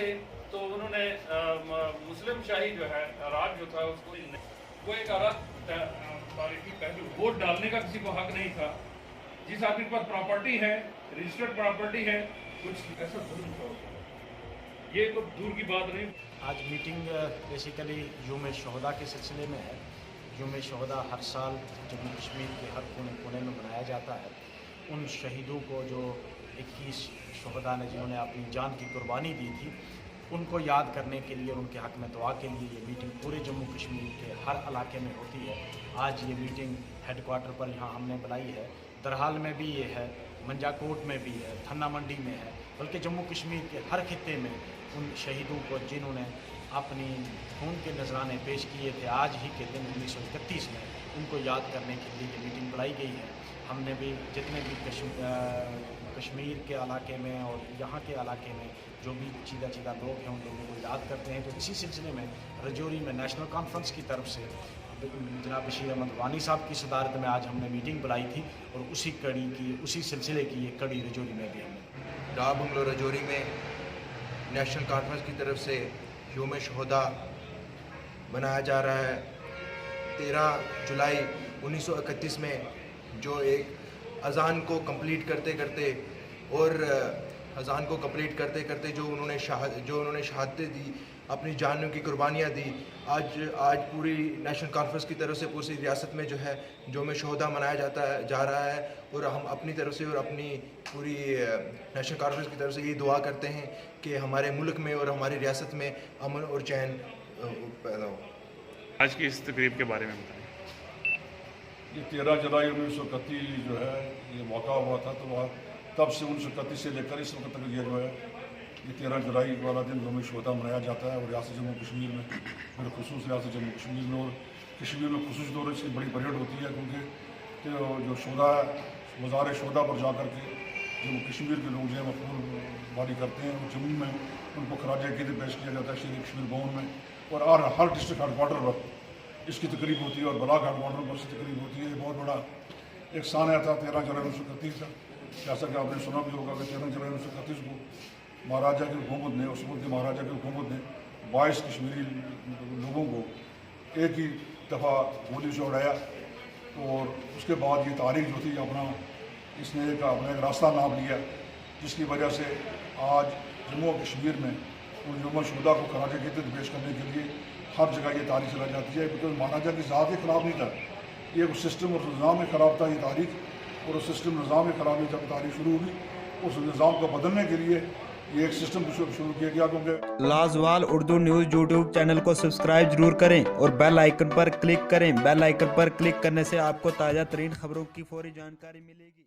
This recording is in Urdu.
تھے تو انہوں نے مسلم شاہی جو ہے راج جو تھا اس کو وہ ایک الگ تاریخی پہلو، ووٹ ڈالنے کا کسی کو حق نہیں تھا. جس آدمی کے پاس پراپرٹی ہے، رجسٹرڈ پراپرٹی ہے، کچھ ایسا ظلم تھا. یہ تو دور کی بات نہیں. آج میٹنگ بیسیکلی یوم شہداء کے سلسلے میں ہے. یوم شہداء ہر سال جموں کشمیر کے ہر کونے کونے میں منایا جاتا ہے. ان شہیدوں کو جو 21 شہداء نے جنہوں نے اپنی جان کی قربانی دی تھی، ان کو یاد کرنے کے لیے اور ان کے حق میں دعا کے لیے یہ میٹنگ پورے جموں کشمیر کے ہر علاقے میں ہوتی ہے. آج یہ میٹنگ ہیڈ کوارٹر پر یہاں ہم نے بلائی ہے. درحال میں بھی یہ ہے، منجا کوٹ میں بھی ہے، تھنا منڈی میں ہے، بلکہ جموں کشمیر کے ہر خطے میں ان شہیدوں کو جنہوں نے اپنی خون کے نذرانے پیش کیے تھے آج ہی کے دن 1931 میں، ان کو یاد کرنے کے لیے یہ میٹنگ بلائی گئی ہے. ہم نے بھی جتنے بھی کشمیر کے علاقے میں اور یہاں کے علاقے میں جو بھی چیدہ لوگ ہیں ان لوگوں کو یاد کرتے ہیں. تو اسی سلسلے میں رجوری میں نیشنل کانفرنس کی طرف سے جناب بشیر احمد وانی صاحب کی صدارت میں آج ہم نے میٹنگ بلائی تھی، اور اسی سلسلے کی یہ کڑی رجوری میں بھی ہم نے ڈا بنگلو رجوری میں نیشنل کانفرنس کی طرف سے یوم شہداء منایا جا رہا ہے. 13 جولائی 1931 میں جو ایک اذان کو کمپلیٹ کرتے جو انہوں نے شہادتیں دی، اپنی جانوں کی قربانیاں دی. آج پوری نیشنل کانفرنس کی طرف سے پوری ریاست میں جو ہے یوم شہداء منایا جا رہا ہے. اور ہم اپنی طرف سے اور اپنی پوری نیشنل کانفرنس کی طرف سے یہ دعا کرتے ہیں کہ ہمارے ملک میں اور ہماری ریاست میں امن اور چین پیدا ہو. آج کی اس تقریب کے بارے میں بتائیں. یہ 13 جولائی 1931 جو ہے یہ موقع ہوا تھا، تو تب سے 1931 سے لے کر اس وقت تک یہ جو ہے یہ 13 جولائی والا دن یوم شہداء منایا جاتا ہے. اور ریاست جموں کشمیر میں بالخصوص ریاست جموں کشمیر میں اور کشمیر میں خصوصی طور سے بڑی پریڈ ہوتی ہے، کیونکہ جو شہداء مزار شہداء پر جا کر کے جموں کشمیر کے لوگ جو ہے مفہوم باری کرتے ہیں. اور جموں میں ان کو خراج عقیدت پیش کیا جاتا ہے شہید کشمیر بھون میں، اور ہر ڈسٹرکٹ ہیڈ کوارٹر پر اس کی تقریب ہوتی ہے اور بلاک ہیڈ کوارٹر پر اس کی تقریب ہوتی ہے. یہ بہت بڑا ایک سانحہ تھا 13 جولائی 1931 کا. جیسا کہ آپ نے سنا بھی ہوگا کہ 13 جولائی 1931 کو مہاراجہ کی حکومت نے، اس وقت کے مہاراجہ کی حکومت نے 22 کشمیری لوگوں کو ایک ہی دفعہ گولی سے اڑایا. اور اس کے بعد یہ تاریخ جو تھی اس نے اپنا ایک راستہ ناپ لیا، جس کی وجہ سے آج جموں و کشمیر میں ان یوم شہداء کو خراج عقیدت پیش کرنے کے لیے ہر جگہ یہ تاریخ چلائی جاتی ہے. بیکاز مہاراجہ کی ذات کے خلاف نہیں تھا، یہ سسٹم اور نظام میں خراب تھا یہ تاریخ. اور اس سسٹم نظام میں خرابی جب تاریخ شروع ہوئی، اس نظام کو بدلنے کے لیے یہ ایک سسٹم شروع کیا گیا. کیونکہ لازوال اردو نیوز یوٹیوب چینل کو سبسکرائب ضرور کریں اور بیل آئیکن پر کلک کریں. بیل آئیکن پر کلک کرنے سے آپ کو تازہ ترین خبروں کی فوری جانکاری ملے گی.